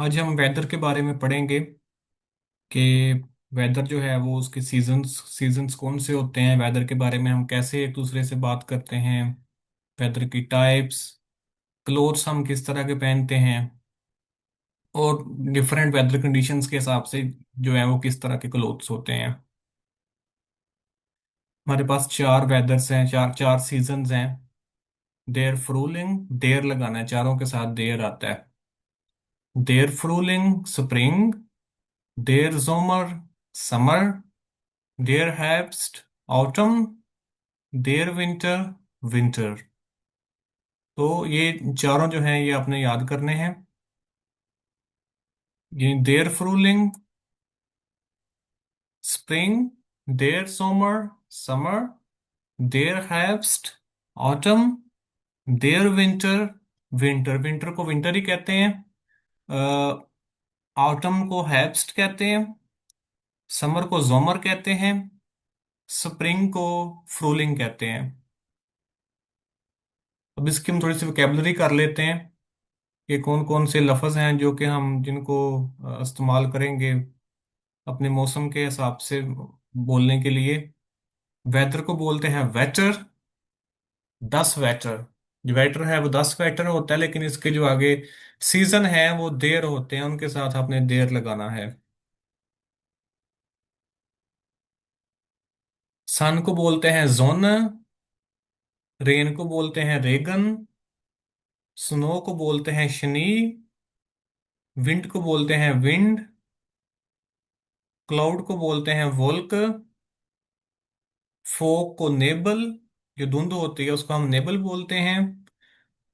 आज हम वेदर के बारे में पढ़ेंगे कि वेदर जो है वो उसके सीजन्स कौन से होते हैं। वेदर के बारे में हम कैसे एक दूसरे से बात करते हैं। वेदर की टाइप्स, क्लोथ्स हम किस तरह के पहनते हैं, और डिफरेंट वेदर कंडीशंस के हिसाब से जो है वो किस तरह के क्लोथ्स होते हैं। हमारे पास चार वेदर्स हैं, चार चार सीजन्स हैं। देयर फ्रूलिंग, देयर लगाना है, चारों के साथ देयर आता है। देयर फ्रूलिंग स्प्रिंग, देयर जोमर समर, देयर हेब्स्ट ऑटम, देयर विंटर विंटर। तो ये चारों जो हैं ये आपने याद करने हैं। ये देयर फ्रूलिंग स्प्रिंग, देयर समर समर, देयर हेब्स्ट ऑटम, देयर विंटर विंटर। विंटर को विंटर ही कहते हैं। ऑटम को हेब्स्ट कहते हैं, समर को जोमर कहते हैं, स्प्रिंग को फ्रूलिंग कहते हैं। अब इसकी हम थोड़ी सी वोकेबलरी कर लेते हैं कि कौन कौन से लफ्ज हैं जो कि हम जिनको इस्तेमाल करेंगे अपने मौसम के हिसाब से बोलने के लिए। वेदर को बोलते हैं वेटर, 10 वेटर। जो वेटर है वो 10 वेटर होता है, लेकिन इसके जो आगे सीजन है वो देर होते हैं, उनके साथ आपने देर लगाना है। सन को बोलते हैं जोन, रेन को बोलते हैं रेगन, स्नो को बोलते हैं शनी, विंड को बोलते हैं विंड, क्लाउड को बोलते हैं वोल्क, फोग को नेबल, जो धुंध होती है उसको हम नेबल बोलते हैं।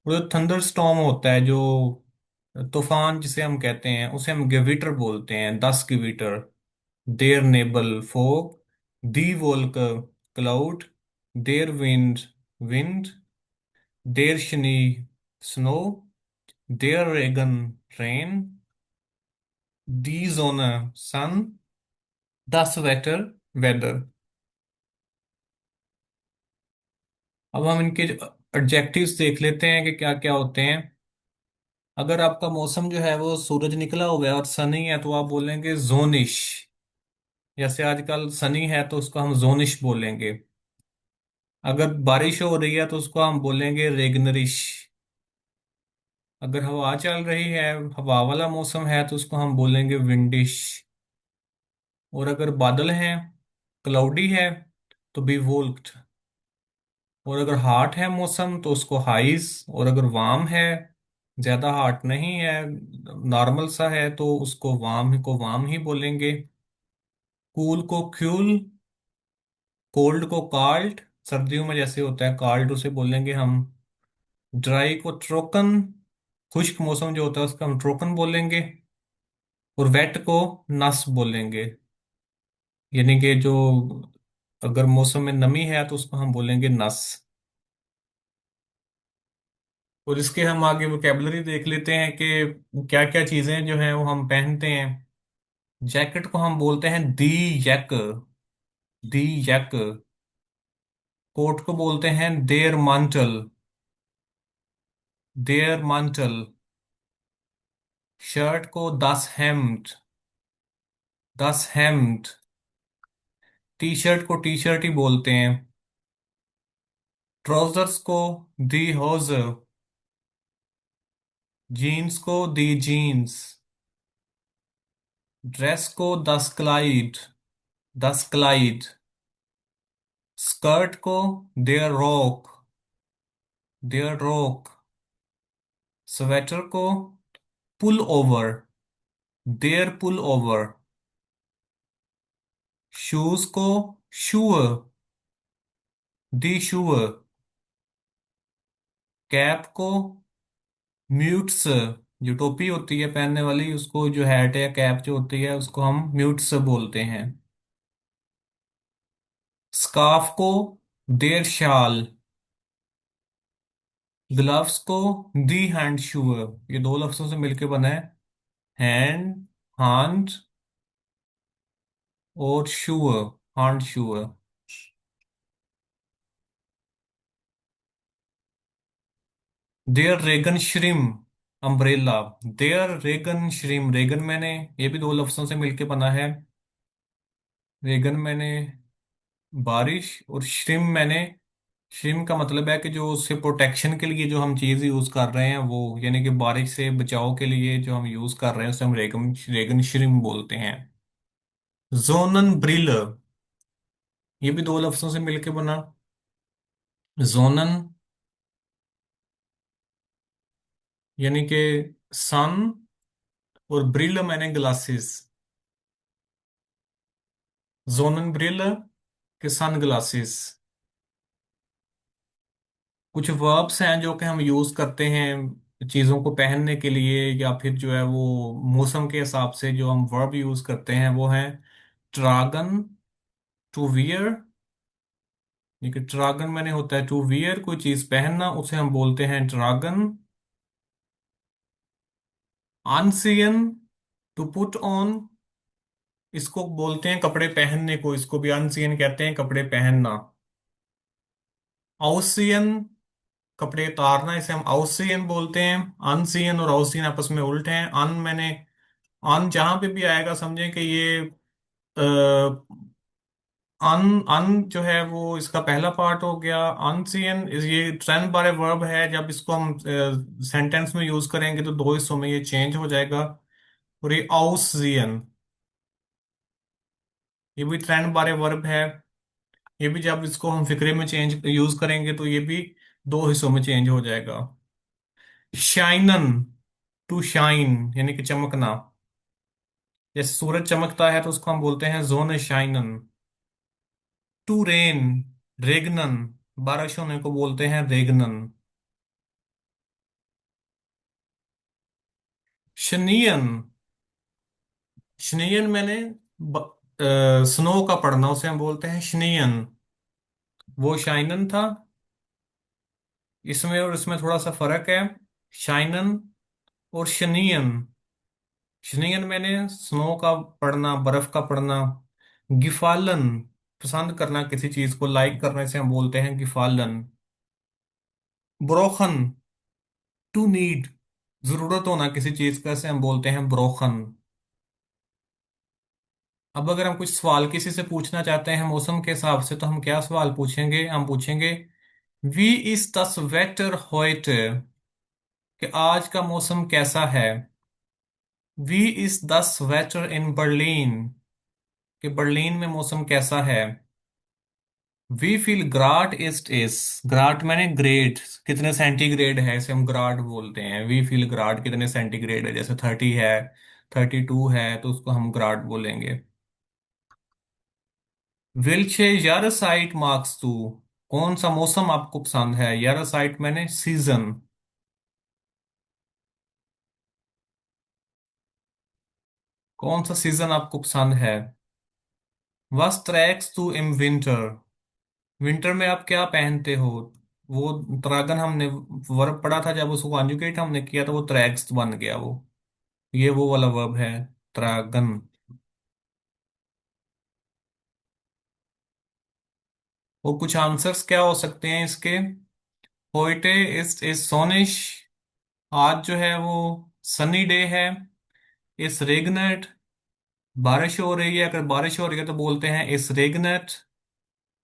और जो थंडर स्टॉर्म होता है, जो तूफान जिसे हम कहते हैं, उसे हम गिविटर बोलते हैं, 10 गिविटर। देयर नेबल फोग, दी वोल्क क्लाउड, देयर विंड विंड, देयर शनी स्नो, देयर रेगन रेन, दी जोना सन, 10 वेटर वेदर। अब हम इनके एडजेक्टिव्स देख लेते हैं कि क्या क्या होते हैं। अगर आपका मौसम जो है वो सूरज निकला हुआ है और सनी है तो आप बोलेंगे जोनिश। जैसे आजकल सनी है तो उसको हम जोनिश बोलेंगे। अगर बारिश हो रही है तो उसको हम बोलेंगे रेगनरिश। अगर हवा चल रही है, हवा वाला मौसम है, तो उसको हम बोलेंगे विंडिश। और अगर बादल हैं, क्लाउडी है, तो बी वोल्क्ड। और अगर हॉट है मौसम तो उसको हाइस। और अगर वार्म है, ज्यादा हॉट नहीं है, नॉर्मल सा है, तो उसको वार्म ही बोलेंगे। कूल को क्यूल, कोल्ड को काल्ड, सर्दियों में जैसे होता है काल्ड उसे बोलेंगे हम। ड्राई को ट्रोकन, खुश्क मौसम जो होता है उसका हम ट्रोकन बोलेंगे। और वेट को नस बोलेंगे। यानी कि जो अगर मौसम में नमी है तो उसको हम बोलेंगे नस। और इसके हम आगे वोकेबलरी देख लेते हैं कि क्या क्या चीजें जो हैं वो हम पहनते हैं। जैकेट को हम बोलते हैं दी जैक, दी जैक। कोट को बोलते हैं देयर मांटल, देयर मांटल। शर्ट को दस हेम्ड, दस हेम्ड। टी शर्ट को टी शर्ट ही बोलते हैं। ट्राउजर्स को दी होजर, जीन्स को दी जीन्स। ड्रेस को दस क्लाइड, दस क्लाइड। स्कर्ट को देयर रॉक, देयर रॉक। स्वेटर को पुल ओवर, देयर पुल ओवर। शूज को शू, दी शू। कैप को म्यूट्स, जो टोपी होती है पहनने वाली उसको, जो हैट या कैप जो होती है उसको हम म्यूट्स बोलते हैं। स्कार्फ को देयर शाल। ग्लव्स को दी हैंड शू। ये दो लफ्जों से मिलकर बना है, हैंड, हाथ, और शू, हैंड शू। देयर रेगन श्रिम, अम्ब्रेला। देयर रेगन श्रिम, रेगन मैंने, ये भी दो लफ्जों से मिलके बना है। रेगन मैंने बारिश, और श्रिम मैंने, श्रिम का मतलब है कि जो उससे प्रोटेक्शन के लिए जो हम चीज यूज कर रहे हैं वो, यानी कि बारिश से बचाव के लिए जो हम यूज कर रहे हैं उसे हम रेगन रेगन श्रिम बोलते हैं। जोनन ब्रिल, ये भी दो लफ्जों से मिलके बना। जोनन यानी कि सन, और ब्रिल मैंने ग्लासेस। जोनन ब्रिल के सन ग्लासेस। कुछ वर्ब्स हैं जो कि हम यूज करते हैं चीजों को पहनने के लिए, या फिर जो है वो मौसम के हिसाब से जो हम वर्ब यूज करते हैं वो है ट्रागन, टू वियर। ये कि ट्रागन मैंने होता है टू वियर, कोई चीज पहनना, उसे हम बोलते हैं ट्रागन। अनसियन, टू पुट ऑन, इसको बोलते हैं कपड़े पहनने को, इसको भी अनसियन कहते हैं, कपड़े पहनना। आउसियन, कपड़े उतारना, इसे हम आउसियन बोलते हैं। अनसियन और आउसियन आपस में उल्टे हैं। अन मैंने, अन जहां पे भी आएगा समझें कि ये अन, अन जो है वो इसका पहला पार्ट हो गया। अनसियन ये ट्रेंड बारे वर्ब है, जब इसको हम सेंटेंस में यूज करेंगे तो दो हिस्सों में ये चेंज हो जाएगा। और ये आउसियन, ये भी ट्रेंड बारे वर्ब है। ये भी जब इसको हम फिक्रे में चेंज यूज करेंगे तो ये भी दो हिस्सों में चेंज हो जाएगा। शाइनन, टू शाइन यानी कि चमकना। जैसे सूरज चमकता है तो उसको हम बोलते हैं जोन शाइनन। टू रेन, रेगनन, बारिश होने को बोलते हैं रेगनन। शनियन, शनियन मैंने स्नो का पढ़ना, उसे हम बोलते हैं शनियन। वो शाइनन था। इसमें और इसमें थोड़ा सा फर्क है। शाइनन और शनियन, शनियन मैंने स्नो का पढ़ना, बर्फ का पढ़ना। गिफालन, पसंद करना किसी चीज को, लाइक करने से हम बोलते हैं गिफालन। ब्रोखन, टू नीड, जरूरत होना किसी चीज का, से हम बोलते हैं ब्रोखन। अब अगर हम कुछ सवाल किसी से पूछना चाहते हैं मौसम के हिसाब से तो हम क्या सवाल पूछेंगे, हम पूछेंगे वी इज das Wetter heute, कि आज का मौसम कैसा है। वी इज das Wetter in Berlin, कि बर्लिन में मौसम कैसा है। वी फील ग्राट इज, ग्राट मैंने ग्रेड, कितने सेंटीग्रेड है इसे हम ग्राड बोलते हैं। वी फील ग्राड कितने सेंटीग्रेड है, जैसे 30 है, 32 है तो उसको हम ग्राड बोलेंगे। विल्चे यार साइट मार्क्स टू, कौन सा मौसम आपको पसंद है। यार साइट मैंने सीजन, कौन सा सीजन आपको पसंद है। वस ट्रैक्स टू इन विंटर, विंटर में आप क्या पहनते हो। वो त्रागन हमने वर्ब पढ़ा था, जब उसको कॉन्जुगेट हमने किया तो वो ट्रैक्स बन गया वो, ये वो वाला वर्ब है त्रागन। और कुछ आंसर्स क्या हो सकते हैं इसके। होइटे इज सोनिश, आज जो है वो सनी डे है। इस रेगनेट, बारिश हो रही है, अगर बारिश हो रही है तो बोलते हैं इस रेगनेट।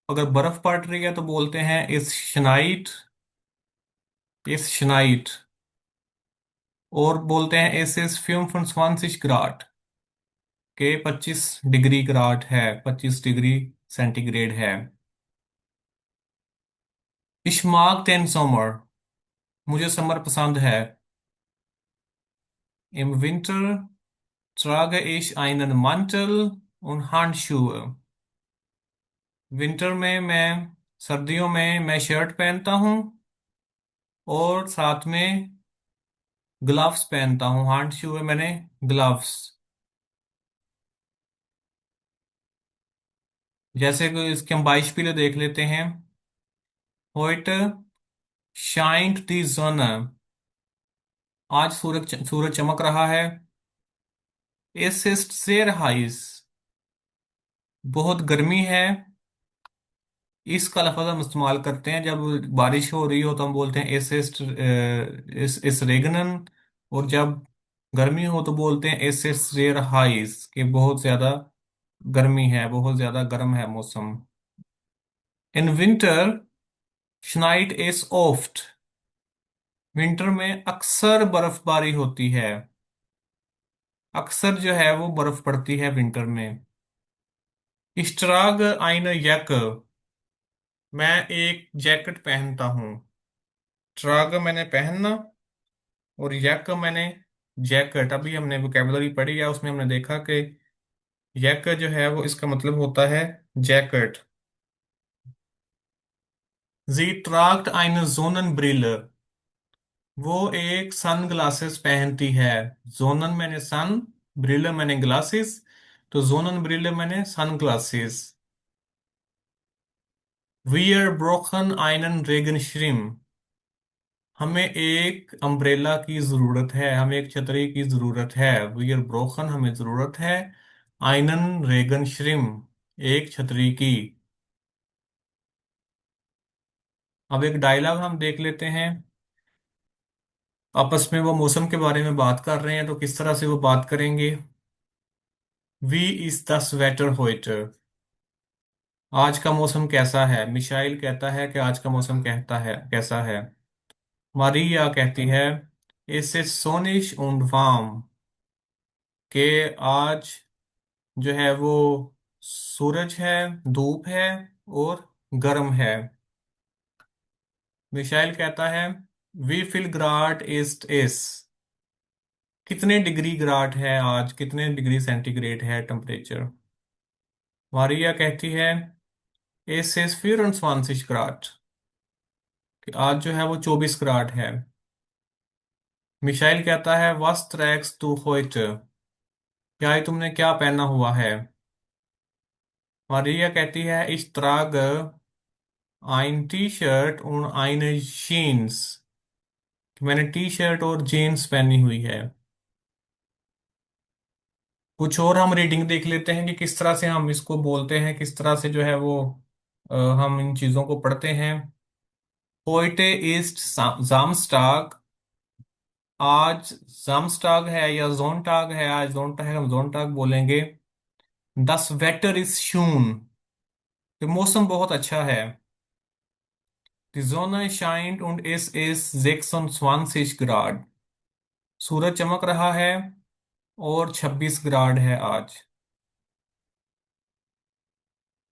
अगर बर्फ पड़ रही है तो बोलते हैं इस शनाइट, इस शनाइट। और बोलते हैं इस 25 ग्राड, के 25 डिग्री ग्राड है, 25 डिग्री सेंटीग्रेड है। इश्माक तेन समर, मुझे समर पसंद है। Im Winter trage ich einen Mantel und Handschuhe, winter में मैं, सर्दियों में मैं शर्ट पहनता हूँ और साथ में ग्लव्स पहनता हूँ। हैंड शू मैंने ग्लव्स। जैसे कि इसके हम 22 पीले देख लेते हैं। Heute scheint die Sonne, आज सूरज सूरज चमक रहा है। Es ist sehr heiß, बहुत गर्मी है। इसका लफ्ज हम इस्तेमाल करते हैं जब बारिश हो रही हो तो हम बोलते हैं इस रेगनन। और जब गर्मी हो तो बोलते हैं एस एस रेयर हाइस, कि बहुत ज्यादा गर्मी है, बहुत ज्यादा गर्म है मौसम। इन विंटर स्नाइट इज ऑफ्ट, विंटर में अक्सर बर्फबारी होती है। अक्सर जो है वो बर्फ पड़ती है विंटर में। इश्तराग आइन यक, मैं एक जैकेट पहनता हूँ। ट्राग मैंने पहनना, और यक मैंने जैकेट। अभी हमने वोकेबलरी पढ़ी है, उसमें हमने देखा कि यक जो है वो इसका मतलब होता है जैकेट। जी ट्राग्ट eine Sonnenbrille, वो एक सन ग्लासेस पहनती है। जोनन मैंने सन, ब्रिलर मैंने ग्लासेस, तो जोनन ब्रिलर मैंने sunglasses. Wir brauchen einen Regenschirm, हमें एक अम्ब्रेला की जरूरत है, हमें एक छतरी की जरूरत है। Wir brauchen हमें जरूरत है, einen Regenschirm एक छतरी की। अब एक डायलॉग हम देख लेते हैं। आपस में वो मौसम के बारे में बात कर रहे हैं, तो किस तरह से वो बात करेंगे। Wie ist das Wetter heute, आज का मौसम कैसा है। मिशाइल कहता है कि आज का मौसम कहता है कैसा है। मारिया कहती है इस सोनिश und warm, के आज जो है वो सूरज है, धूप है और गर्म है। मिशाइल कहता है वी फिल ग्राड इस्ट इस, कितने डिग्री ग्राड है आज, कितने डिग्री सेंटीग्रेड है टेम्परेचर। मारिया कहती है इस इज 24 ग्राड, कि आज जो है वो 24 ग्राड है। मिशाइल कहता है was trägst du heute, क्या ये तुमने क्या पहना हुआ है। मारिया कहती है ich trage ein T-shirt und eine Jeans, कि मैंने टी शर्ट और जीन्स पहनी हुई है। कुछ और हम रीडिंग देख लेते हैं कि किस तरह से हम इसको बोलते हैं, किस तरह से जो है वो हम इन चीजों को पढ़ते हैं। Heute ist Samstag, आज samstag है या जोनटाग है, आज जोनटाग है, हम जोनटाग बोलेंगे। Das Wetter ist schön, कि मौसम बहुत अच्छा है। Die Sonne scheint und es ist 26 Grad, सूरज चमक रहा है और 26 ग्राड है आज।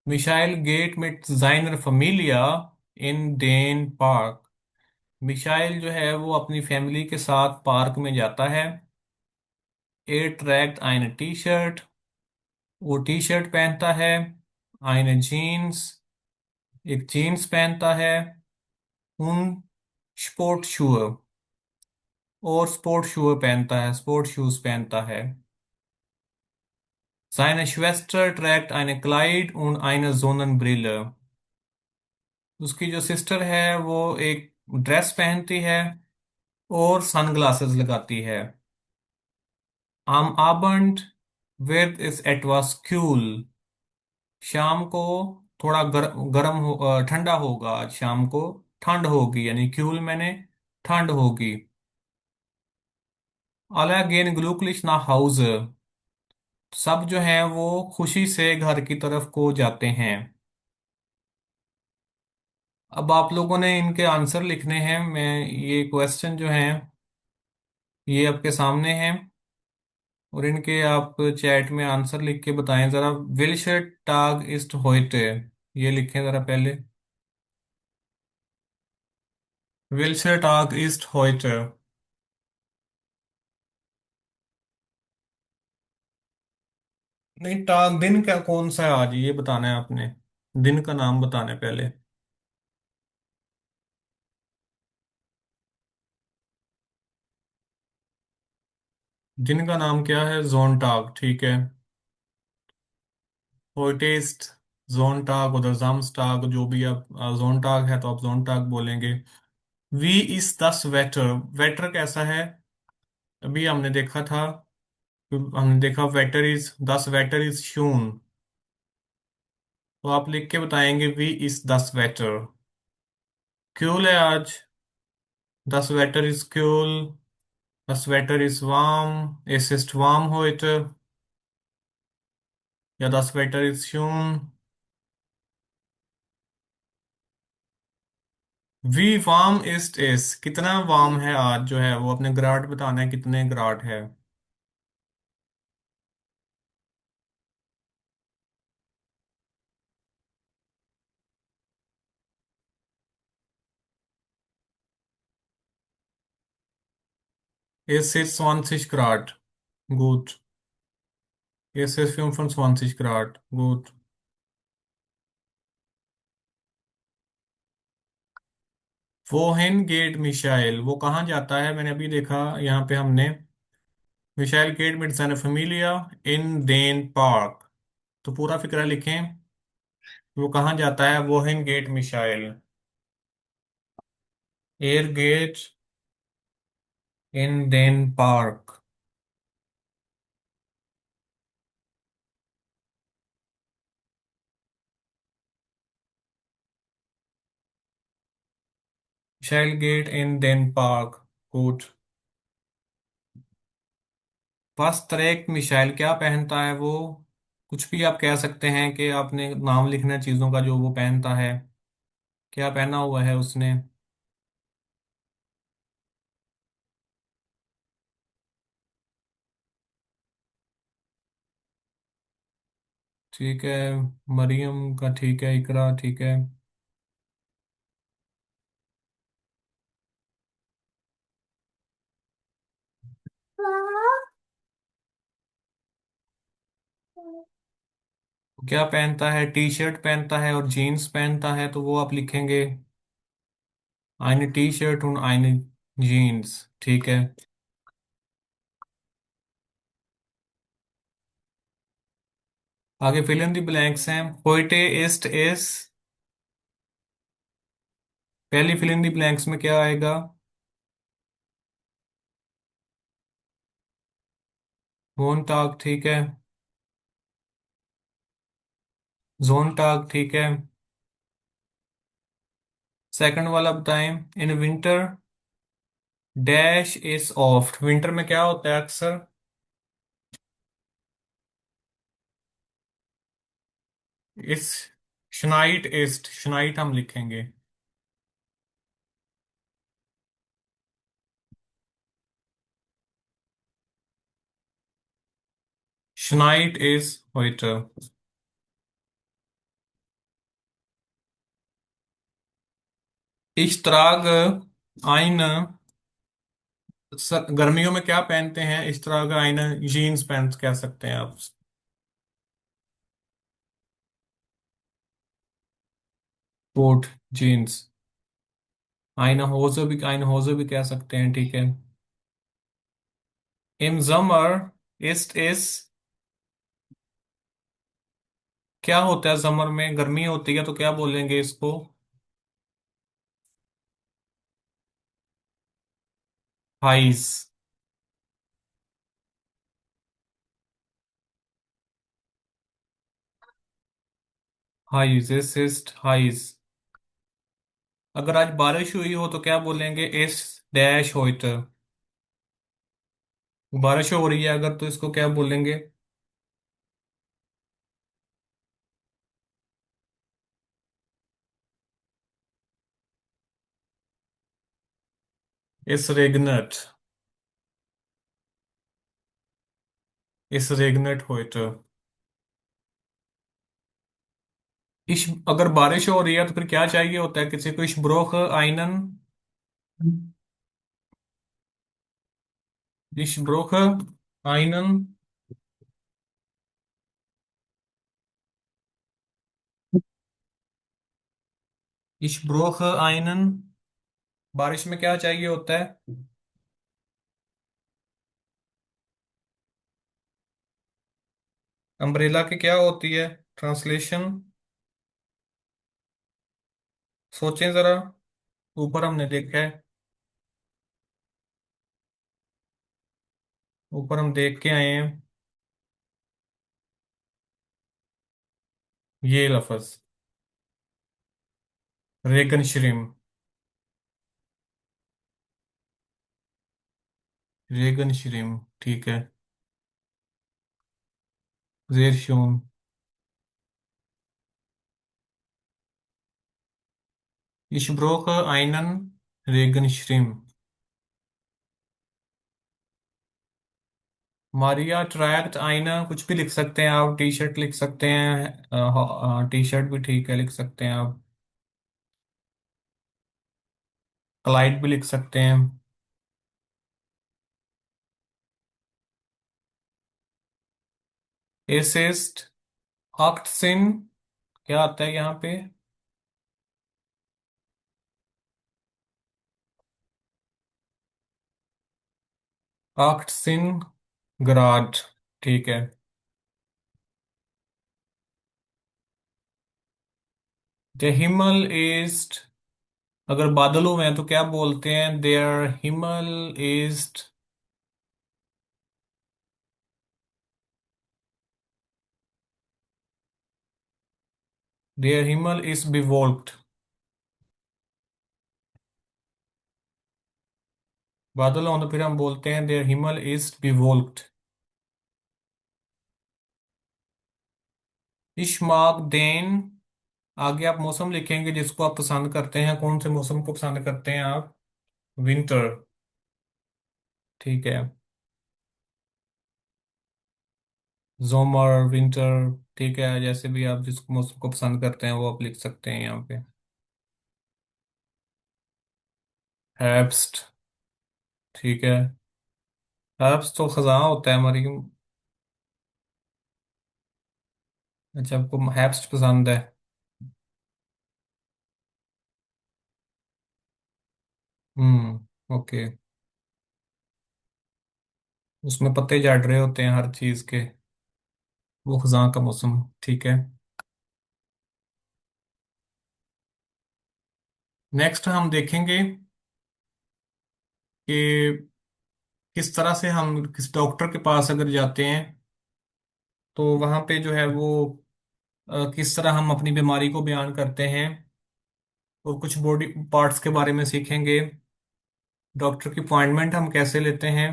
मिशाइल गेट mit seiner Familie in den Park, Michael जो है वो अपनी फैमिली के साथ पार्क में जाता है। Er trägt eine T-Shirt, वो टी शर्ट पहनता है। eine Jeans, एक जीन्स पहनता है। und Sportschuhe, और स्पोर्ट शू पहनता है, स्पोर्ट शूज पहनता है। Seine Schwester trägt eine Kleid und eine Sonnenbrille, उसकी जो सिस्टर है वो एक ड्रेस पहनती है और सनग्लासेस लगाती है। Am Abend wird es etwas kühl, शाम को थोड़ा गर्म हो, ठंडा होगा। आज शाम को ठंड होगी, यानी क्यूल मैंने ठंड होगी। Alle gehen glücklich nach Hause, सब जो हैं वो खुशी से घर की तरफ को जाते हैं। अब आप लोगों ने इनके आंसर लिखने हैं। मैं ये क्वेश्चन जो हैं ये आपके सामने हैं, और इनके आप चैट में आंसर लिख के बताएं जरा। विल्शर टाग इस्ट होइटे, ये लिखें जरा पहले। विल्शर टाग इस्ट होइटे। नहीं, टाग दिन क्या कौन सा है आज, ये बताना है आपने। दिन का नाम बताना है पहले। दिन का नाम क्या है, जोनटाग, ठीक है। होइटेस्ट, जोनटाग उधर जामस्टाग, जो भी आप जोनटाग है तो आप जोनटाग बोलेंगे। वी इज दस वेटर, वेटर कैसा है, अभी हमने देखा था। हमने देखा वेटर इज, दस वेटर इज शून, तो आप लिख के बताएंगे वी इज दस वेटर। क्यूल है आज, दस waiter is Kiul. A sweater is warm. Es ist warm heute. Ja, das Wetter ist schön. Wie warm ist es? कितना वार्म है आज जो है वो अपने ग्राड बताना है कितने ग्राड है। Es ist 20 Grad. Gut. Es ist 25 Grad. Gut. Wohin geht Michael? वो कहाँ जाता है? मैंने अभी देखा यहाँ पे हमने Michael geht mit seiner Familie in den Park। तो पूरा फिक्रा लिखें। वो कहाँ जाता है? Wohin geht Michael? Er geht in den Park। Michael geht in den Park। Gut। Was trägt Michael? क्या पहनता है वो? कुछ भी आप कह सकते हैं कि आपने नाम लिखना है चीजों का जो वो पहनता है। क्या पहना हुआ है उसने? ठीक है। मरियम का ठीक है, इकरा ठीक है। क्या पहनता है? टी शर्ट पहनता है और जीन्स पहनता है, तो वो आप लिखेंगे eine T-Shirt und eine Jeans। ठीक है। आगे फिल इन द ब्लैंक्स हैं। heute ist es। पहली फिल इन द ब्लैंक्स में क्या आएगा? मोनटाग ठीक है। जोनटाग ठीक है। सेकंड वाला बताएं। In winter dash is of. Winter में क्या होता है अक्सर? इस शनाइट इस्ट। शनाइट हम लिखेंगे। शनाइट is heute। Ich trage eine। गर्मियों में क्या पहनते हैं? Ich trage eine jeans pant कह सकते हैं आप। Coat jeans. eine Hose भी कह सकते हैं, ठीक है। Im Sommer ist es। क्या होता है समर में? गर्मी होती है तो क्या बोलेंगे इसको? हाइस। हाइस इस इस्ट हाइस। अगर आज बारिश हुई हो तो क्या बोलेंगे? इस डैश heute। बारिश हो रही है अगर, तो इसको क्या बोलेंगे? इस रेगनेट। इस रेगनेट heute। इश अगर बारिश हो रही है तो फिर क्या चाहिए होता है किसी को? Ich brauche einen। Ich brauche einen। Ich brauche einen। बारिश में क्या चाहिए होता है? अम्ब्रेला की क्या होती है ट्रांसलेशन? सोचें जरा। ऊपर हमने देखा है। ऊपर हम देख के आए हैं ये लफ्ज। रेगन श्रिम। रेगन श्रिम, ठीक है। जेर शून। Ich brauche einen Regenschirm। Maria tract आईना, कुछ भी लिख सकते हैं आप, टी शर्ट लिख सकते हैं, टी शर्ट भी ठीक है, लिख सकते हैं आप। क्लाइड भी लिख सकते हैं। एसिस्ट, ऑक्टसिन, क्या आता है यहाँ पे? ऑक्टसिन ग्राड, ठीक है। द हिमल ईस्ट, अगर बादलों में है तो क्या बोलते हैं? देयर हिमल ईस्ट। देयर हिमल इज बिवोल्ट। बादल हो तो फिर हम बोलते हैं देयर हिमल इज बिवोल्ट। इश्माक देन, आगे आप मौसम लिखेंगे जिसको आप पसंद करते हैं, कौन से मौसम को पसंद करते हैं आप? विंटर, ठीक है। जोमर, विंटर, ठीक है, जैसे भी आप जिस मौसम को पसंद करते हैं वो आप लिख सकते हैं यहाँ पे। हेब्स्ट, ठीक है। हेब्स्ट तो खजा होता है हमारी। अच्छा, आपको हेब्स्ट पसंद है। ओके। उसमें पत्ते झड़ रहे होते हैं हर चीज के, वो खजा का मौसम, ठीक है। नेक्स्ट हम देखेंगे कि किस तरह से हम किस डॉक्टर के पास अगर जाते हैं तो वहां पे जो है वो किस तरह हम अपनी बीमारी को बयान करते हैं, और कुछ बॉडी पार्ट्स के बारे में सीखेंगे। डॉक्टर की अपॉइंटमेंट हम कैसे लेते हैं,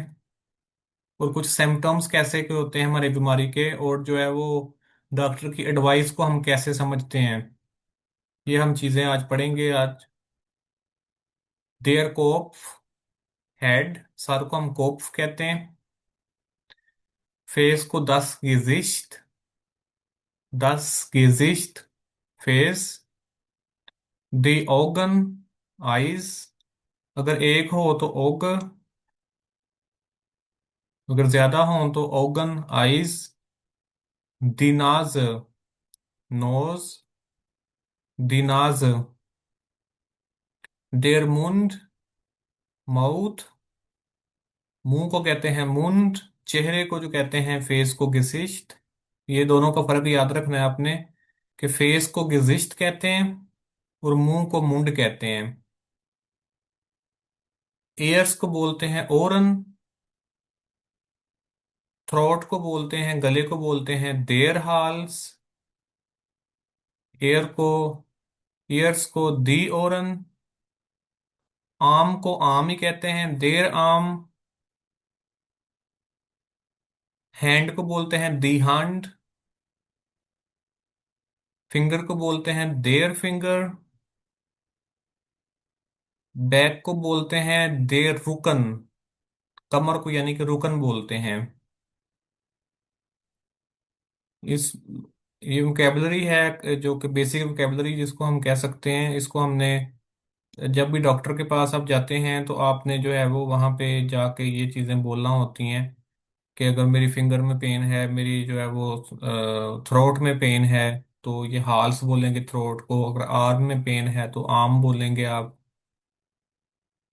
और कुछ सिम्टम्स कैसे के होते हैं हमारी बीमारी के, और जो है वो डॉक्टर की एडवाइस को हम कैसे समझते हैं, ये हम चीजें आज पढ़ेंगे आज। देयर कोप, हेड, सर को हम कोप कहते हैं। फेस को दस Gesicht, दस Gesicht, face. The organ, eyes, अगर एक हो तो ओगर, अगर ज्यादा हो तो ओगन, आइज। दिनाज, नोज, दिनाज। देर मुंड, माउथ, मुंह को कहते हैं मुंड। चेहरे को जो कहते हैं फेस को गिसिश्त। ये दोनों का फर्क याद रखना है आपने, कि फेस को गिजिश्त कहते हैं और मुंह को मुंड कहते हैं। एयर्स को बोलते हैं ओरन। थ्रोट को बोलते हैं, गले को बोलते हैं देयर हाल्स। एयर को, ईयर्स को दी ओरन। आम को आम ही कहते हैं, देर आम। हैंड को बोलते हैं दी हैंड। फिंगर को बोलते हैं देयर फिंगर। बैक को बोलते हैं देर रुकन। कमर को यानी कि रुकन बोलते हैं। इस, ये वोकेबलरी है जो कि बेसिक वोकेबलरी जिसको हम कह सकते हैं, इसको हमने जब भी डॉक्टर के पास आप जाते हैं तो आपने जो है वो वहाँ पे जाके ये चीज़ें बोलना होती हैं, कि अगर मेरी फिंगर में पेन है, मेरी जो है वो थ्रोट में पेन है, तो ये हाल्स बोलेंगे थ्रोट को। अगर आर्म में पेन है तो आर्म बोलेंगे आप।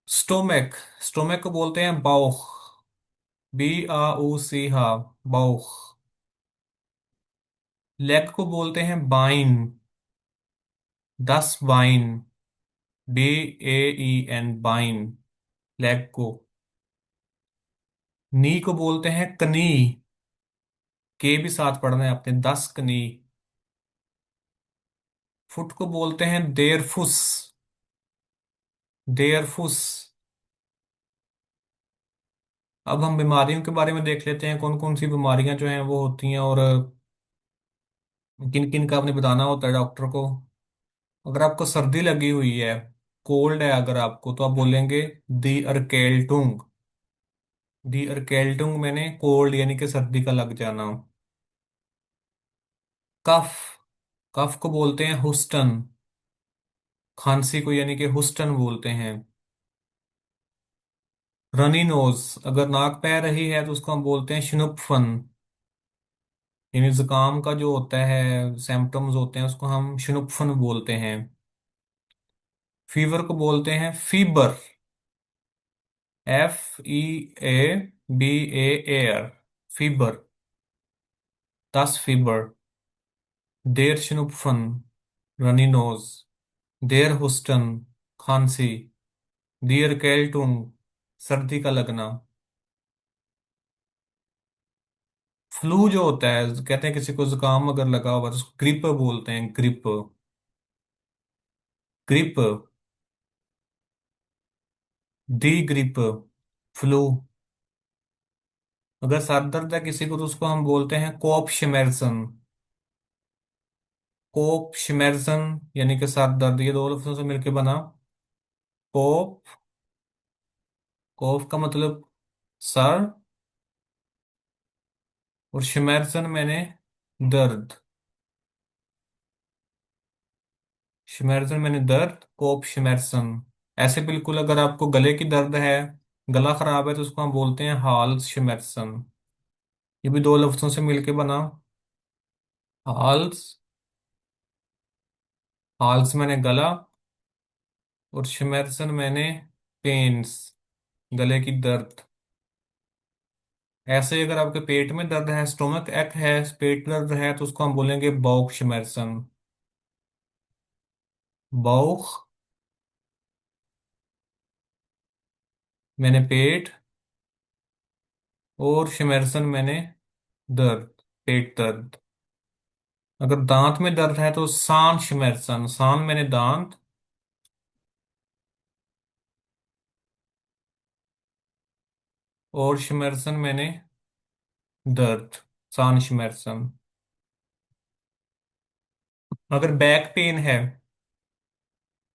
स्टोमक, स्टोमक को बोलते हैं बाउख। BAUC, हा, बाउख। लेग को बोलते हैं बाइन, दस बाइन। BAEN, बाइन, लेग को। नी को बोलते हैं कनी, के भी साथ पढ़ना है आपने, दस कनी। फुट को बोलते हैं देरफुस, देयरफुस। अब हम बीमारियों के बारे में देख लेते हैं, कौन कौन सी बीमारियां जो हैं वो होती हैं, और किन किन का आपने बताना होता है डॉक्टर को। अगर आपको सर्दी लगी हुई है, कोल्ड है अगर आपको, तो आप बोलेंगे दी अर्केल्टुंग। दी अर्केल्टुंग मैंने कोल्ड यानी कि सर्दी का लग जाना। कफ, कफ को बोलते हैं हुस्टन। खांसी को यानी कि हुस्टन बोलते हैं। रनी नोज, अगर नाक बह रही है तो उसको हम बोलते हैं शिनुपफन। यानी जुकाम का जो होता है सिम्टम्स होते हैं उसको हम शिनुपफन बोलते हैं। फीवर को बोलते हैं फीबर। FEABAR, fever. दस फीबर। देर शिनुपफन, रनी नोज। देर हुस्टन, खांसी। दियर कैल्टुंग, सर्दी का लगना। फ्लू जो होता है, कहते हैं किसी को जुकाम अगर लगा हुआ तो उसको ग्रिप बोलते हैं, ग्रिप। ग्रिप, दी ग्रिप, फ्लू। अगर सर दर्द है किसी को तो उसको हम बोलते हैं कोप शिमेरसन। कोप शिमेरसन यानी कि सर दर्द, ये दो लफ्जों से मिलकर बना कोप। कोप का मतलब सर, और शिमेरसन मैंने दर्द। शिमेरसन मैंने दर्द, कोप शिमेरसन। ऐसे बिल्कुल अगर आपको गले की दर्द है, गला खराब है, तो उसको हम बोलते हैं हाल्स शिमेरसन। ये भी दो लफ्जों से मिलके बना हाल्स। हाल्स मैंने गला, और शिमेरसन मैंने पेन्स, गले की दर्द। ऐसे ही अगर आपके पेट में दर्द है, स्टोमक एक है, पेट दर्द है, तो उसको हम बोलेंगे बाउख शिमेरसन। बाउख मैंने पेट, और शिमेरसन मैंने दर्द, पेट दर्द। अगर दांत में दर्द है तो सान शिमेरसन, सान मैंने दांत, और शिमेरसन मैंने दर्द, सान शिमेरसन। अगर बैक पेन है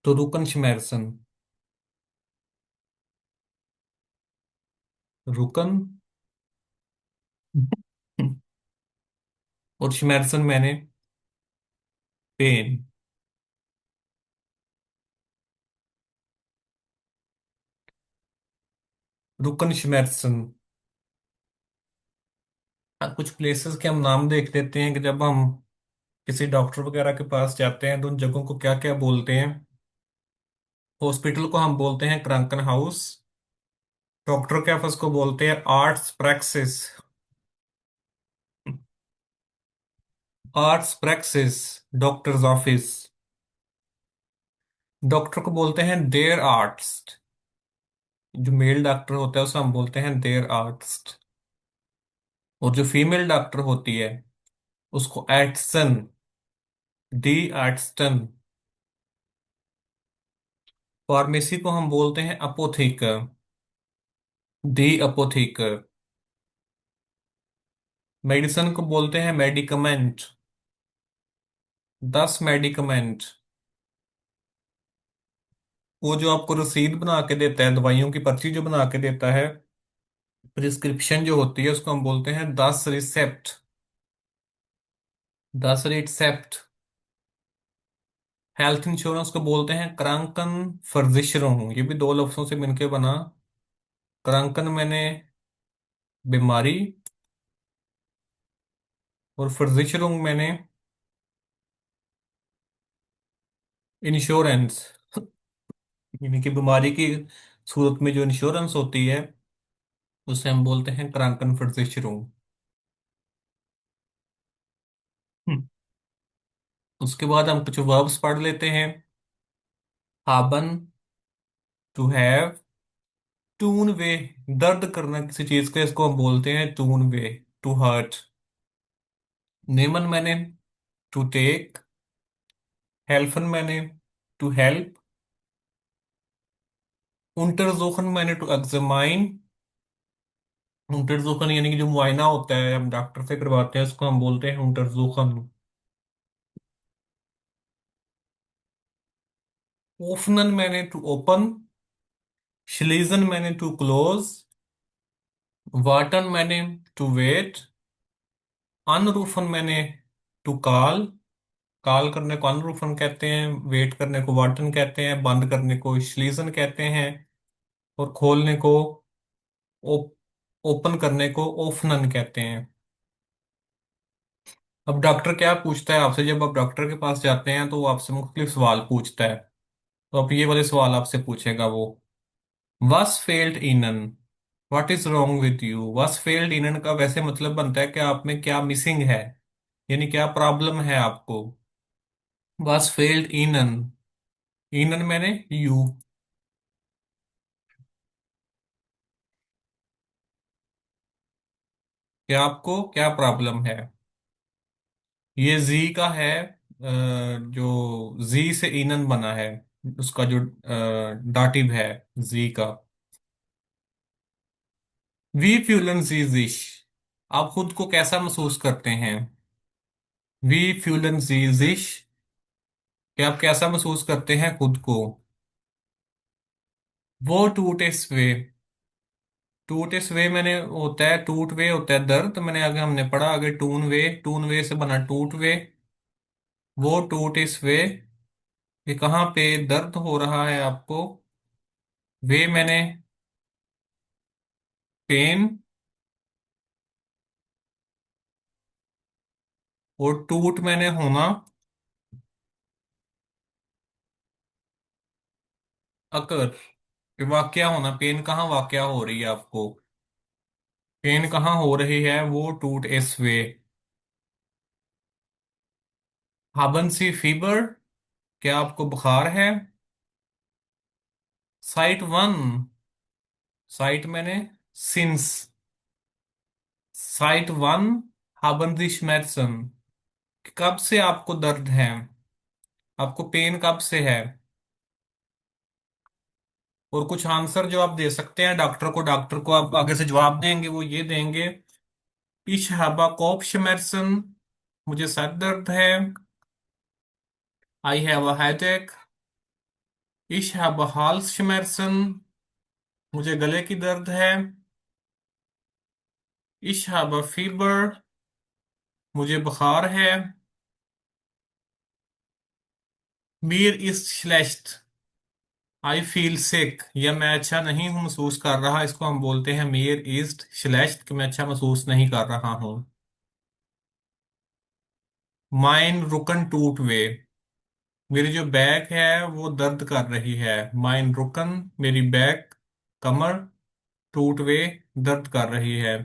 तो रुकन शिमेरसन। रुकन, और शिमेरसन मैंने पेन। रुकन शिमेरसन। कुछ प्लेसेस के हम नाम देख लेते हैं कि जब हम किसी डॉक्टर वगैरह के पास जाते हैं तो उन जगहों को क्या क्या बोलते हैं। हॉस्पिटल को हम बोलते हैं क्रंकन हाउस। डॉक्टर के ऑफिस को बोलते हैं arts praxis. Arts praxis, doctors office. Doctor को बोलते हैं देयर आर्ट्स। जो मेल डॉक्टर होता है उसे हम बोलते हैं देयर आर्ट्स। और जो फीमेल डॉक्टर होती है उसको एटसन, डी एटसन। फार्मेसी को हम बोलते हैं अपोथेकर, दी अपोथेकर। मेडिसिन को बोलते हैं मेडिकमेंट, दस मेडिकमेंट। वो जो आपको रसीद बना के देता है, दवाइयों की पर्ची जो बना के देता है, प्रिस्क्रिप्शन जो होती है, उसको हम बोलते हैं दस रिसेप्ट, दस रिसेप्ट। हेल्थ इंश्योरेंस को बोलते हैं क्रांकन फर्जिशरों। ये भी दो लफ्जों से मिलकर बना। क्रांकन मैंने बीमारी, और फर्जिशरों मैंने इंश्योरेंस। यानी कि बीमारी की सूरत में जो इंश्योरेंस होती है उसे हम बोलते हैं क्रांकन फर्जिशरों। उसके बाद हम कुछ वर्ब्स पढ़ लेते हैं। हाबन, टू हैव। टून वे, दर्द करना किसी चीज का, इसको हम बोलते हैं टून वे, टू हर्ट। नेमन मैंने टू टेक। हेल्फन मैंने टू हेल्प। untersuchen मैंने टू एग्जामाइन। untersuchen यानी कि जो मुआयना होता है हम डॉक्टर से करवाते हैं उसको हम बोलते हैं untersuchen। ओफनन मैंने टू ओपन, schließen मैंने टू क्लोज, warten मैंने टू वेट, anrufen मैंने टू कॉल, कॉल करने को anrufen कहते हैं, वेट करने को warten कहते हैं, बंद करने को schließen कहते हैं, और खोलने को ओप, ओपन करने को ओफनन कहते हैं। अब डॉक्टर क्या पूछता है आपसे, जब आप डॉक्टर के पास जाते हैं तो वो आपसे मुख्तलिफ सवाल पूछता है। तो अब ये वाले सवाल आपसे पूछेगा वो। Was fehlt Ihnen? What is wrong with you? Was fehlt Ihnen का वैसे मतलब बनता है कि आप में क्या मिसिंग है, यानी क्या प्रॉब्लम है आपको। Was fehlt Ihnen? Ihnen मैंने यू, क्या आपको क्या प्रॉब्लम है। ये जी का है, जो जी से ईनन बना है, उसका जो दाटिव है जी का। वी फ्यूलन जी जिश, आप खुद को कैसा महसूस करते हैं। वी फ्यूलन जी जिश, कि आप कैसा महसूस करते हैं खुद को। वो टूटे स्वे, टूटे स्वे मैंने होता है, टूट वे होता है दर्द, तो मैंने आगे हमने पढ़ा आगे टून वे से बना टूट वे। वो टूटे स्वे, ये कहाँ पे दर्द हो रहा है आपको। वे मैंने पेन, और टूट मैंने होना, अकर, कि वाकया होना, पेन कहाँ वाकया हो रही है आपको, पेन कहाँ हो रही है, वो टूट इस वे। हाबन सी फीवर, क्या आपको बुखार है। साइट वन, साइट मैंने सिंस, साइट वन हाबन दी schmerzen, कब से आपको दर्द है, आपको पेन कब से है। और कुछ आंसर जो आप दे सकते हैं डॉक्टर को, डॉक्टर को आप आगे से जवाब देंगे, वो ये देंगे। Ich habe Kopfschmerzen, मुझे सर दर्द है। I have a headache। Ich habe Halsschmerzen, मुझे गले की दर्द है। Ich habe Fieber, मुझे बुखार है। Mir ist schlecht, I feel sick, या मैं अच्छा नहीं हूँ महसूस कर रहा, इसको हम बोलते हैं mir ist schlecht, कि मैं अच्छा महसूस नहीं कर रहा हूँ। Mein Rücken tut weh, मेरी जो बैक है वो दर्द कर रही है। Mein Rücken, मेरी बैक, कमर, टूट वे, दर्द कर रही है।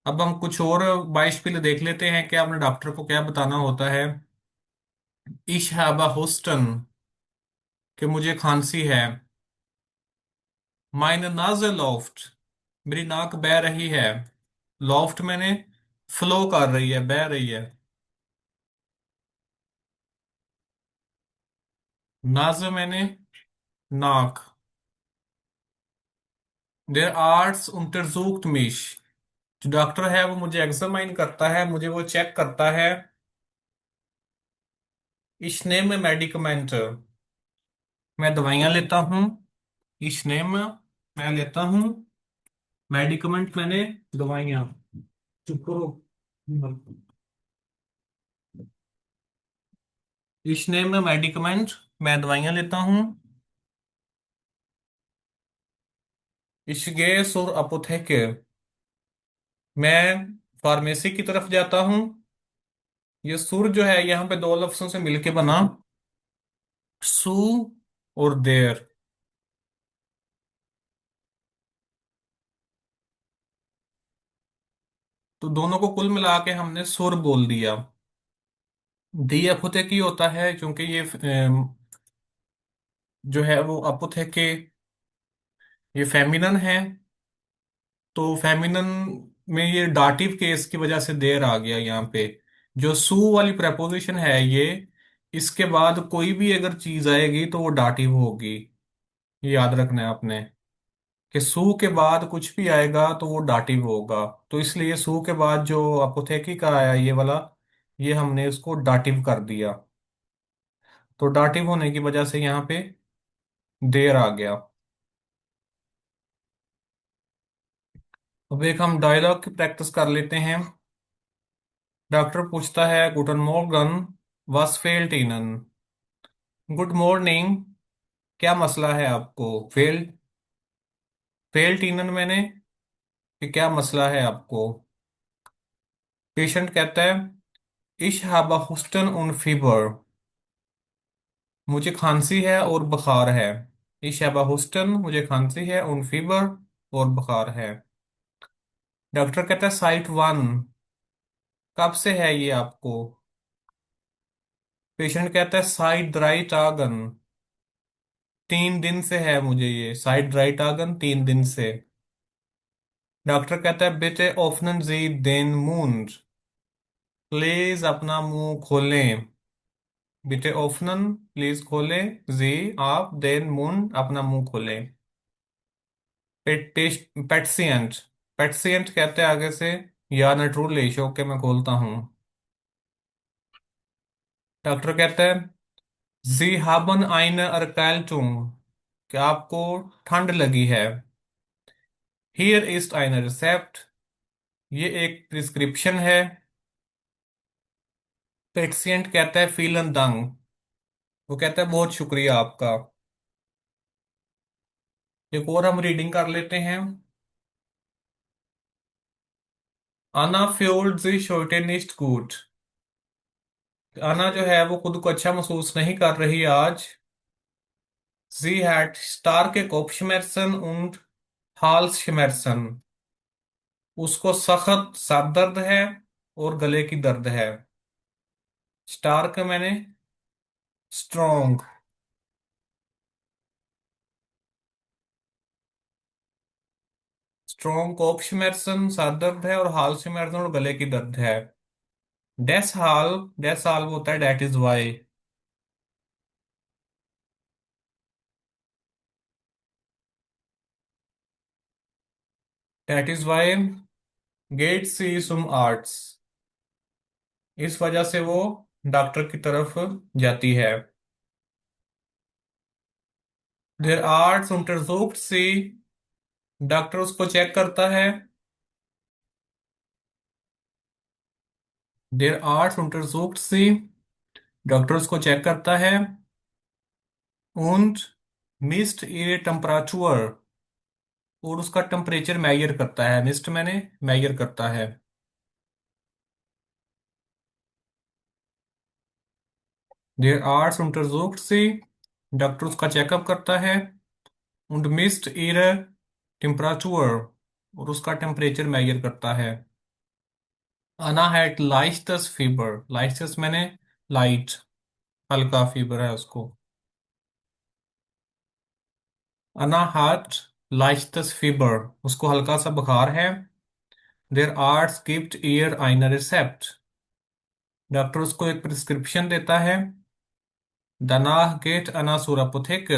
अब हम कुछ और 22 देख लेते हैं कि आपने डॉक्टर को क्या बताना होता है। Ich habe Husten, कि मुझे खांसी है। Meine Nase läuft, मेरी नाक बह रही है। लॉफ्ट मैंने फ्लो कर रही है, बह रही है। नाज़ मैंने नाक। Der Arzt untersucht mich, जो डॉक्टर है वो मुझे एग्जामाइन करता है, मुझे वो चेक करता है। Ich nehme Medikamente, मैं दवाइयाँ लेता हूँ। Ich nehme, मैं लेता हूँ। मेडिकमेंट मैंने दवाइयाँ। चुप करो। Ich nehme Medikament, मैं दवाइयाँ लेता हूँ। Ich gehe zur Apotheke, मैं फार्मेसी की तरफ जाता हूँ। ये सुर जो है यहाँ पे दो लफ्जों से मिलके बना, सू और देर, तो दोनों को कुल मिला के हमने सुर बोल दिया। दी अपुथेकी होता है क्योंकि ये जो है वो अपुथेके, ये फेमिनन है, तो फेमिनन में ये डाटिव केस की वजह से देर आ गया यहाँ पे। जो सू वाली प्रेपोजिशन है ये, इसके बाद कोई भी अगर चीज आएगी तो वो डाटिव होगी, ये याद रखना है आपने, कि सू के बाद कुछ भी आएगा तो वो डाटिव होगा। तो इसलिए सू के बाद जो अपोथेकी का आया ये वाला, ये हमने उसको डाटिव कर दिया। तो डाटिव होने की वजह से यहाँ पे देर आ गया। अब एक हम डायलॉग की प्रैक्टिस कर लेते हैं। डॉक्टर पूछता है, गुडन मॉर्गन, वास फेल्ट इनन। गुड मॉर्निंग, क्या मसला है आपको? फेल्ट इनन मैंने, कि क्या मसला है आपको? पेशेंट कहता है, इश हाबा हुस्टन उन फीवर। मुझे खांसी है और बुखार है। इश हाबा हुस्टन, मुझे खांसी है, उन फीवर, और बुखार है। डॉक्टर कहता है, साइट वन, कब से है ये आपको? पेशेंट कहता है, साइट ड्राई टागन, 3 दिन से है मुझे ये, साइट ड्राई टागन, 3 दिन से। डॉक्टर कहता है, बेटे ओफनन जी देन मूंड, प्लीज अपना मुंह खोलें। बेटे ओफनन, प्लीज खोलें, जी आप, देन मूंड, अपना मुंह खोलें। पेट्सियंट, पेट्सियंट कहते हैं आगे से, या न ट्रूली शो के मैं खोलता हूँ। डॉक्टर कहता है, जी हाबन आइन अरकैल्टुंग, क्या आपको ठंड लगी है? हियर इज आइन रिसेप्ट, ये एक प्रिस्क्रिप्शन है। पेट्सियंट कहता है, फीलन दंग, वो कहता है बहुत शुक्रिया आपका। एक और हम रीडिंग कर लेते हैं। आना फ्योल्ड जी शोल्टे निस्ट गुड, आना जो है वो खुद को अच्छा महसूस नहीं कर रही आज। जी हैट स्टार्के कोपशमेरसन und हाल्सशमेरसन, उसको सख्त सर दर्द है और गले की दर्द है। स्टार्क मैंने स्ट्रॉन्ग, स्ट्रॉन्ग कोपशमेरसन सर दर्द है, और हाल्सशमेरसन और गले की दर्द है। डेस हाल, डेस हाल वो होता है डेट इज वाई, डेट इज वाई गेट सी सुम आर्ट्स, इस वजह से वो डॉक्टर की तरफ जाती है। देर आर्ट्स untersucht सी, डॉक्टर उसको चेक करता है। देर आर्ट्स untersucht सी, डॉक्टर उसको चेक करता है। und misst ihre Temperatur, और उसका टेम्परेचर मेजर करता है। मिस्ट मैंने मेजर करता है। देर आर्ट्स untersucht सी, डॉक्टर उसका चेकअप करता है। und misst ihre Temperatur, और उसका टेम्परेचर मेजर करता है। अना हैट लाइस्टस फीवर, लाइस्टस मैंने लाइट, हल्का फीवर है उसको। अना हाट लाइस्टस फीवर, उसको हल्का सा बुखार है। देर आर्ट्स गिफ्ट ईयर आइनर रिसेप्ट, डॉक्टर उसको एक प्रिस्क्रिप्शन देता है। दानाह गेट अना सुरापुथेक,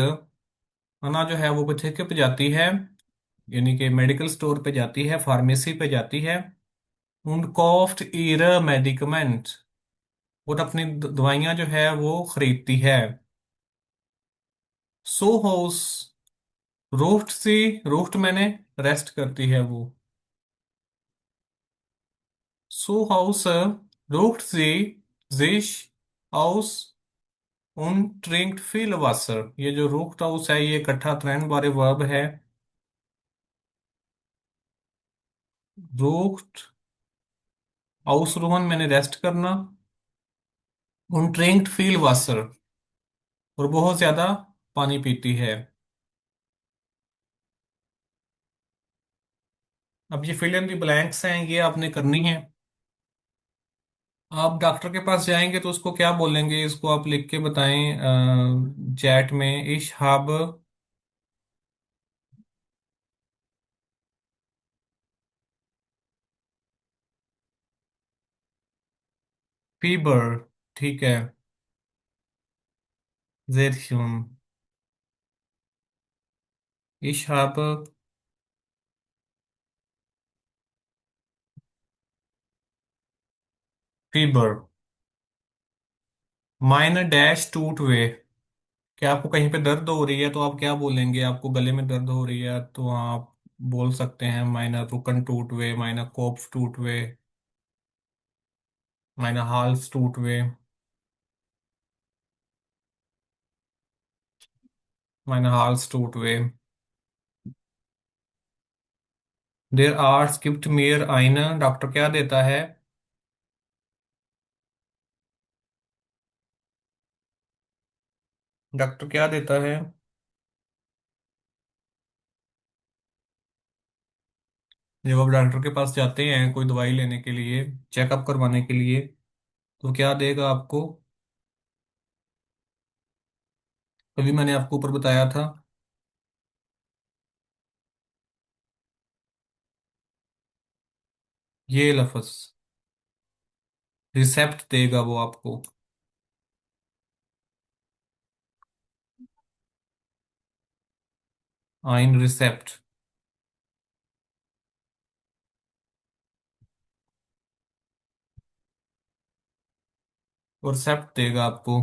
अना जो है वो पुथेके पे जाती है, यानी कि मेडिकल स्टोर पे जाती है, फार्मेसी पे जाती है। उन कॉफ्ट ईर मेडिकमेंट, और अपनी दवाइयाँ जो है वो खरीदती है। सो हाउस रोस्ट सी, रोस्ट मैंने रेस्ट करती है वो। सो हाउस रोस्ट सी जिश aus und trinkt viel Wasser, ये जो रूट हाउस है ये इकट्ठा त्रैन बारे वर्ब है। रूट हाउस रोहन मैंने रेस्ट करना, und trinkt viel Wasser, और बहुत ज्यादा पानी पीती है। अब ये फिल इन द ब्लैंक्स हैं, ये आपने करनी है। आप डॉक्टर के पास जाएंगे तो उसको क्या बोलेंगे, इसको आप लिख के बताएं चैट में। इश हाब फीबर, ठीक है। जेर फीबर। माइन डैश टूट वे। क्या आपको कहीं पे दर्द हो रही है तो आप क्या बोलेंगे? आपको गले में दर्द हो रही है तो आप बोल सकते हैं माइनर रुकन टूट वे, माइनर कोप्स टूट वे, माइनर हाल्स टूट वे, माइनर हाल्स टूट वे। देर आर स्किप्ट मेयर आइन। डॉक्टर क्या देता है? डॉक्टर क्या देता है? जब आप डॉक्टर के पास जाते हैं कोई दवाई लेने के लिए, चेकअप करवाने के लिए, तो क्या देगा आपको? अभी मैंने आपको ऊपर बताया था। ये लफ्ज रिसेप्ट देगा वो आपको। आइन रिसेप्ट। और रिसेप्ट देगा आपको।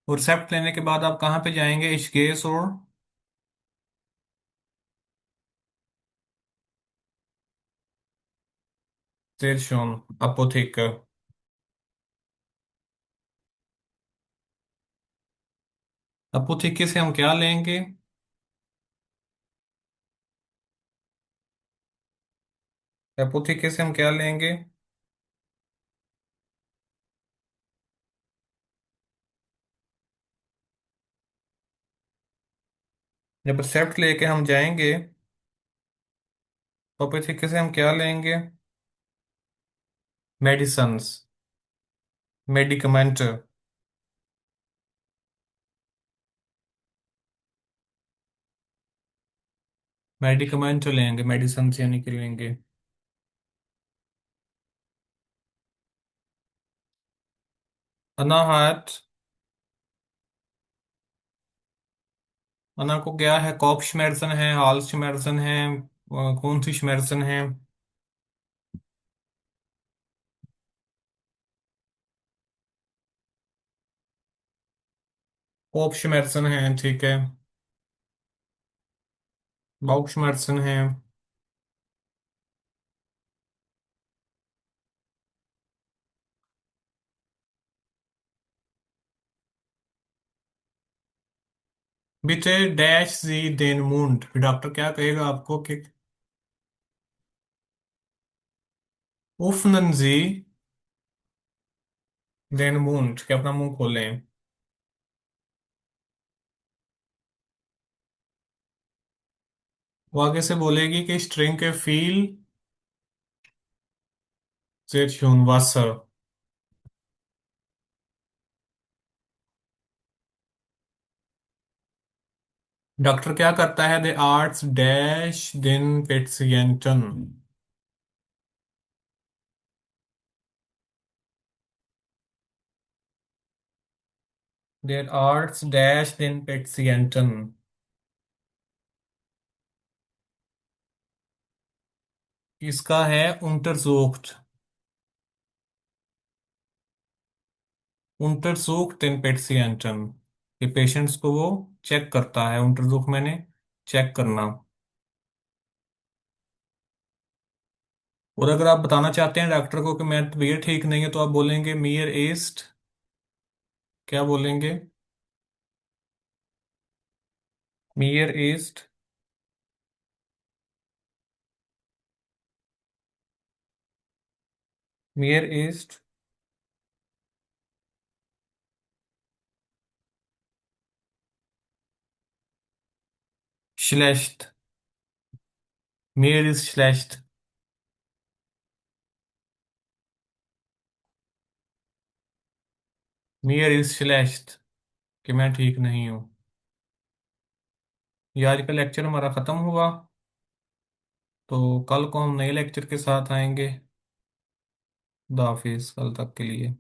और रिसेप्ट लेने के बाद आप कहाँ पे जाएंगे? इश्केस और स्टेशन अपोथेकर। अपोथेके से हम क्या लेंगे? अपोथेके से हम क्या लेंगे? जब रिसेप्ट लेके हम जाएंगे तो अपोथेके से हम क्या लेंगे? Medicines, medicament. मेडिकमेंट लेंगे, मेडिसन यानी कि लेंगे। अनाहत। अना को क्या है? कॉक्स मेडिसन है, हाल्स मेडिसन है, कौन सी मेडिसन है? कॉक्स मेडिसन है, ठीक है। बॉक्स मेडिसन है। बिटे डैश जी देन मूंड। फिर डॉक्टर क्या कहेगा आपको कि उफनन जी देन मूंड, कि अपना मुंह खोलें। वो आगे से बोलेगी कि स्ट्रिंग के फील से छून वासर। डॉक्टर क्या करता है? द आर्ट्स डैश दिन पेट्सियंटन। देर आर्ट्स डैश दिन पेट्सियंटन। इसका है untersucht। untersucht den Patienten। ये पेशेंट्स को वो चेक करता है। untersucht मैंने चेक करना। और अगर आप बताना चाहते हैं डॉक्टर को कि मेरी तबीयत ठीक नहीं है तो आप बोलेंगे मियर ईस्ट। क्या बोलेंगे? मियर east. मियर east schlecht। मियर is schlecht। मियर is schlecht, कि मैं ठीक नहीं हूँ। ये आज का लेक्चर हमारा खत्म हुआ। तो कल को हम नए लेक्चर के साथ आएंगे। खुदा हाफिज कल तक के लिए।